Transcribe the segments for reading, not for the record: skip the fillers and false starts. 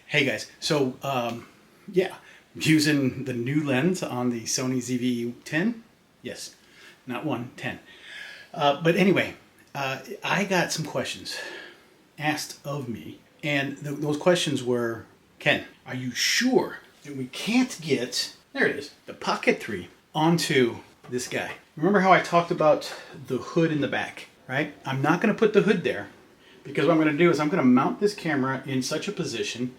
Hey guys, so yeah, using the new lens on the Sony ZV-10. Yes, not 1, 10. But anyway, I got some questions asked of me, and those questions were, Ken, are you sure that we can't get, there it is, the Pocket 3 onto this guy? Remember how I talked about the hood in the back, right? I'm not going to put the hood there, because what I'm going to do is I'm going to mount this camera in such a position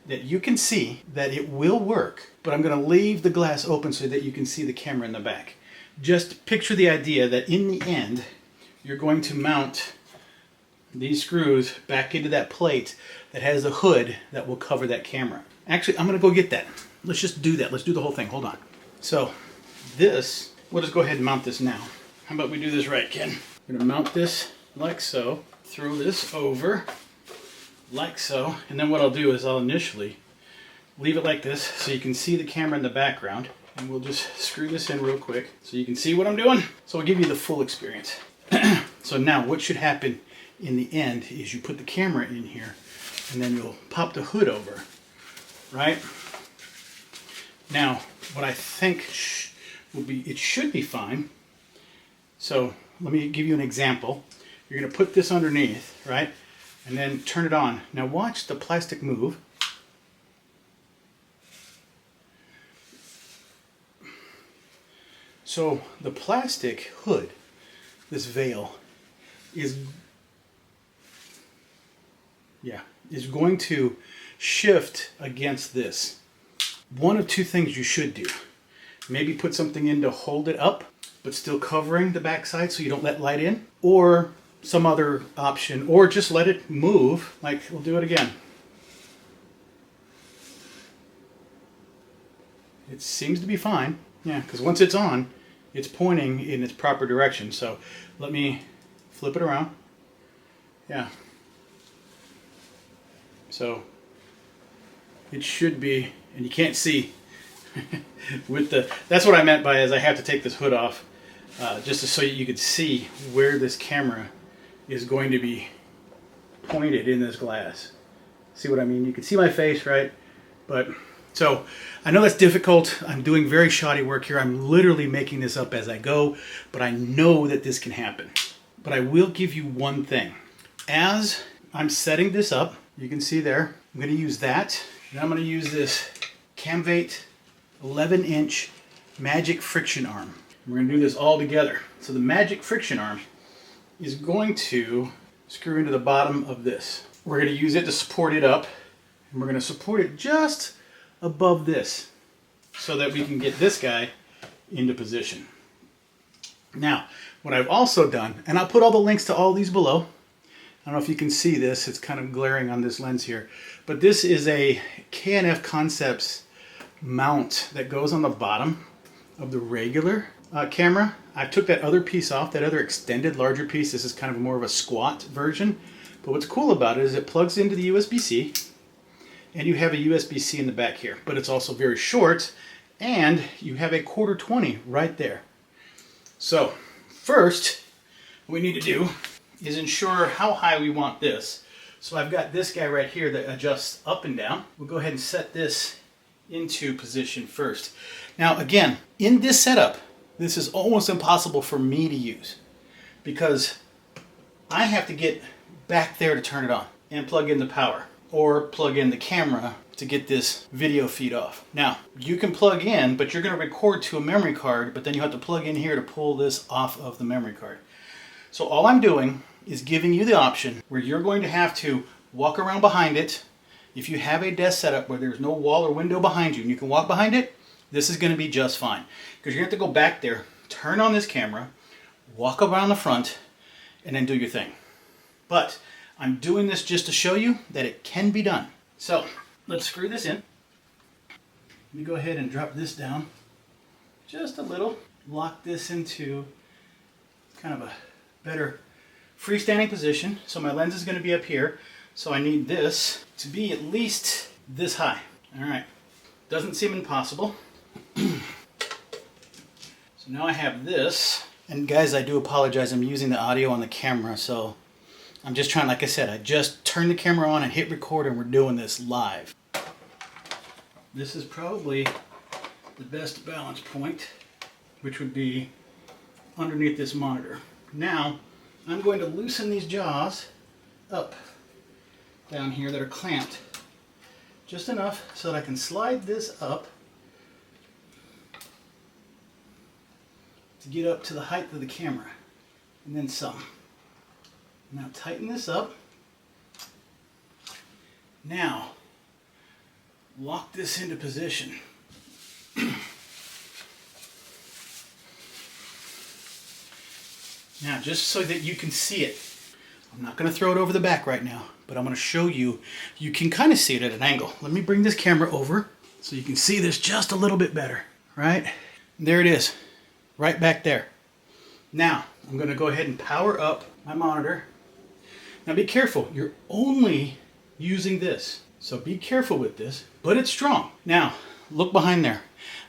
that you can see that it will work, but I'm going to leave the glass open so that you can see the camera in the back. Just picture the idea that in the end, you're going to mount these screws back into that plate that has a hood that will cover that camera. Actually, I'm going to go get that. Let's just do that. Let's do the whole thing. Hold on. So this, we'll just go ahead and mount this now. How about we do this right, Ken? I'm going to mount this like so, throw this over like so, and then what I'll do is I'll initially leave it like this so you can see the camera in the background, and we'll just screw this in real quick so you can see what I'm doing. So I'll give you the full experience. So now what should happen in the end is you put the camera in here and then you'll pop the hood over, right? Now what I think will be, it should be fine. So let me give you an example. You're going to put this underneath, right? And then turn it on. Now watch the plastic move. So the plastic hood, this veil, is going to shift against this. One of two things you should do. Maybe put something in to hold it up, but still covering the backside so you don't let light in, or some other option, or just let it move. Like, we'll do it again. It seems to be fine. Yeah, because once it's on, it's pointing in its proper direction. So let me flip it around. Yeah. So it should be, and you can't see with the, that's what I meant by as I have to take this hood off, just so you could see where this camera is going to be pointed in this glass. See what I mean? You can see my face, right? But so I know that's difficult. I'm doing very shoddy work here. I'm literally making this up as I go, but I know that this can happen. But I will give you one thing. As I'm setting this up, you can see there, I'm going to use that, and I'm going to use this Camvate 11-inch Magic Friction Arm. We're going to do this all together. So the Magic Friction Arm is going to screw into the bottom of this. We're going to use it to support it up, and we're going to support it just above this so that we can get this guy into position. Now, what I've also done, and I'll put all the links to all these below. I don't know if you can see this, it's kind of glaring on this lens here, but this is a K&F Concepts mount that goes on the bottom of the regular camera. I took that other piece off, that other extended larger piece. This is kind of more of a squat version. But what's cool about it is it plugs into the USB-C, and you have a USB-C in the back here. But it's also very short, and you have a 1/4-20 right there. So first, what we need to do is ensure how high we want this. So I've got this guy right here that adjusts up and down. We'll go ahead and set this into position first. Now again, in this setup, this is almost impossible for me to use because I have to get back there to turn it on and plug in the power or plug in the camera to get this video feed off. Now, you can plug in, but you're going to record to a memory card, but then you have to plug in here to pull this off of the memory card. So all I'm doing is giving you the option where you're going to have to walk around behind it. If you have a desk setup where there's no wall or window behind you and you can walk behind it, this is going to be just fine. Because you're going to have to go back there, turn on this camera, walk around the front, and then do your thing. But I'm doing this just to show you that it can be done. So let's screw this in. Let me go ahead and drop this down just a little. Lock this into kind of a better freestanding position. So my lens is going to be up here. So I need this to be at least this high. All right. Doesn't seem impossible. So now I have this. And guys, I do apologize. I'm using the audio on the camera, so I'm just trying, like I said, I just turned the camera on and hit record and we're doing this live. this is probably the best balance point, which would be underneath this monitor. Now, I'm going to loosen these jaws up down here that are clamped just enough so that I can slide this up to get up to the height of the camera, and then some. Now tighten this up. Now, lock this into position. Now, just so that you can see it, I'm not going to throw it over the back right now, but I'm going to show you. You can kind of see it at an angle. Let me bring this camera over so you can see this just a little bit better, right? There it is, right back there. Now, I'm going to go ahead and power up my monitor. Now be careful, you're only using this. So be careful with this, but it's strong. Now, look behind there.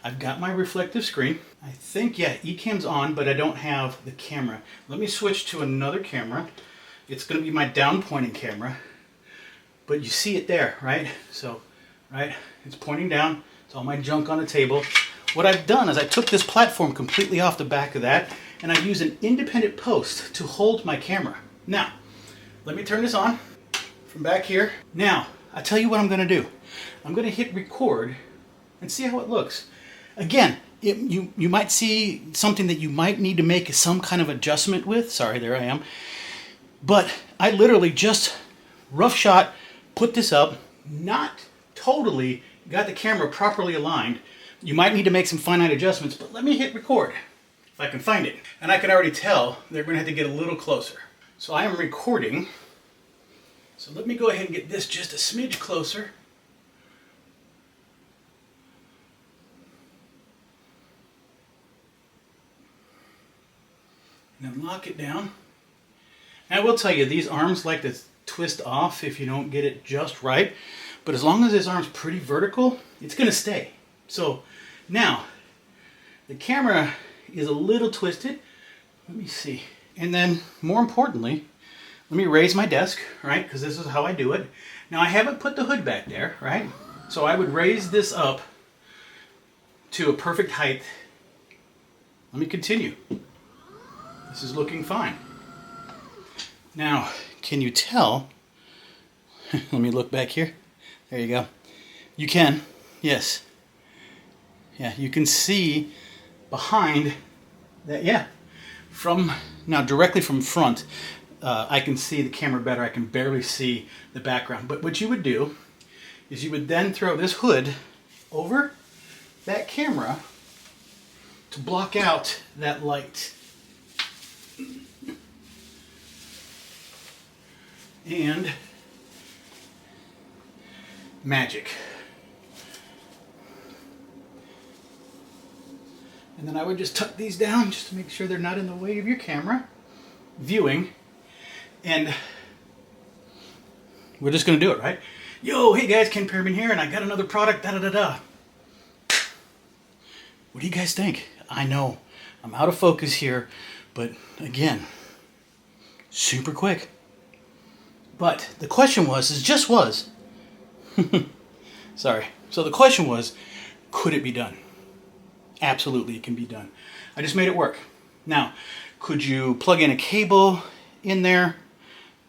I've got my reflective screen. I think, yeah, eCam's on, but I don't have the camera. Let me switch to another camera. It's going to be my down pointing camera, but you see it there, right? So, right, it's pointing down. It's all my junk on the table. What I've done is I took this platform completely off the back of that, and I used an independent post to hold my camera. Now, let me turn this on from back here. Now, I'll tell you what I'm going to do. I'm going to hit record and see how it looks. Again, you might see something that you might need to make some kind of adjustment with. Sorry, there I am. But I literally just rough shot, put this up, not totally got the camera properly aligned. You might need to make some finite adjustments, but let me hit record if I can find it. And I can already tell they're going to have to get a little closer. So I am recording. So let me go ahead and get this just a smidge closer. And then lock it down. And I will tell you, these arms like to twist off if you don't get it just right. But as long as this arm's pretty vertical, it's going to stay. So now, the camera is a little twisted. Let me see. And then, more importantly, let me raise my desk, right? Because this is how I do it. Now, I haven't put the hood back there, right? So I would raise this up to a perfect height. Let me continue. This is looking fine. Now, can you tell? Let me look back here. There you go. You can, yes. Yeah, you can see behind that, yeah. Now directly from front, I can see the camera better. I can barely see the background. But what you would do is you would then throw this hood over that camera to block out that light. And magic. And then I would just tuck these down just to make sure they're not in the way of your camera viewing. And we're just going to do it, right? Yo, hey guys, Ken Pearman here, and I got another product, da-da-da-da. What do you guys think? I know I'm out of focus here, but again, super quick. But the question was, sorry. So the question was, could it be done? Absolutely, it can be done. I just made it work. Now, could you plug in a cable in there?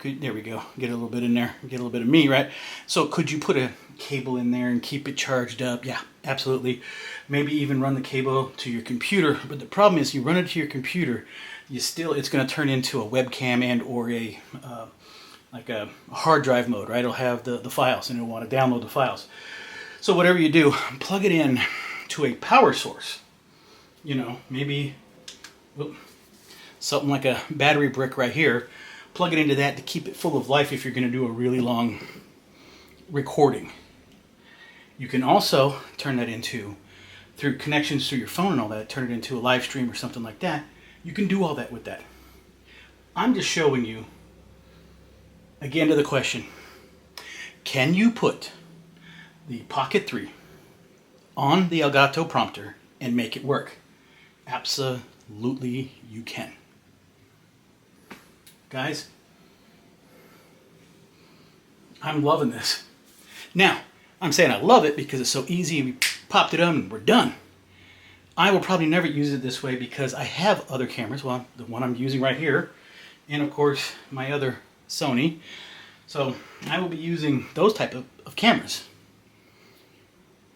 There we go. Get a little bit in there. Get a little bit of me, right? So could you put a cable in there and keep it charged up? Yeah, absolutely. Maybe even run the cable to your computer. But the problem is, you run it to your computer, it's going to turn into a webcam and or like a hard drive mode, right? It'll have the files, and it'll want to download the files. So whatever you do, plug it in to a power source. You know, maybe something like a battery brick right here. Plug it into that to keep it full of life if you're going to do a really long recording. You can also turn that into, through connections to your phone and all that, turn it into a live stream or something like that. You can do all that with that. I'm just showing you, again, to the question, can you put the Pocket 3 on the Elgato prompter and make it work? Absolutely you can. Guys, I'm loving this. Now, I'm saying I love it because it's so easy and we popped it on and we're done. I will probably never use it this way because I have other cameras. Well, the one I'm using right here, and of course my other Sony. So I will be using those type of cameras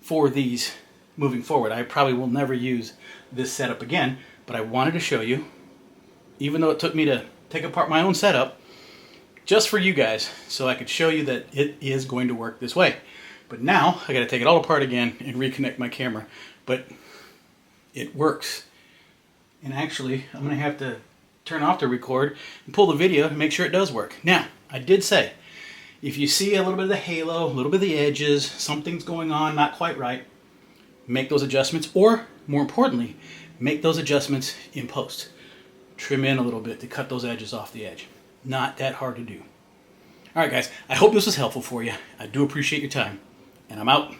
for these moving forward. I probably will never use this setup again, but I wanted to show you, even though it took me to take apart my own setup, just for you guys, so I could show you that it is going to work this way. But now I got to take it all apart again and reconnect my camera. But it works. And actually, I'm going to have to turn off the record and pull the video to make sure it does work. Now, I did say, if you see a little bit of the halo, a little bit of the edges, something's going on, not quite right, make those adjustments, or more importantly, make those adjustments in post. Trim in a little bit to cut those edges off the edge. Not that hard to do. All right, guys, I hope this was helpful for you. I do appreciate your time, and I'm out.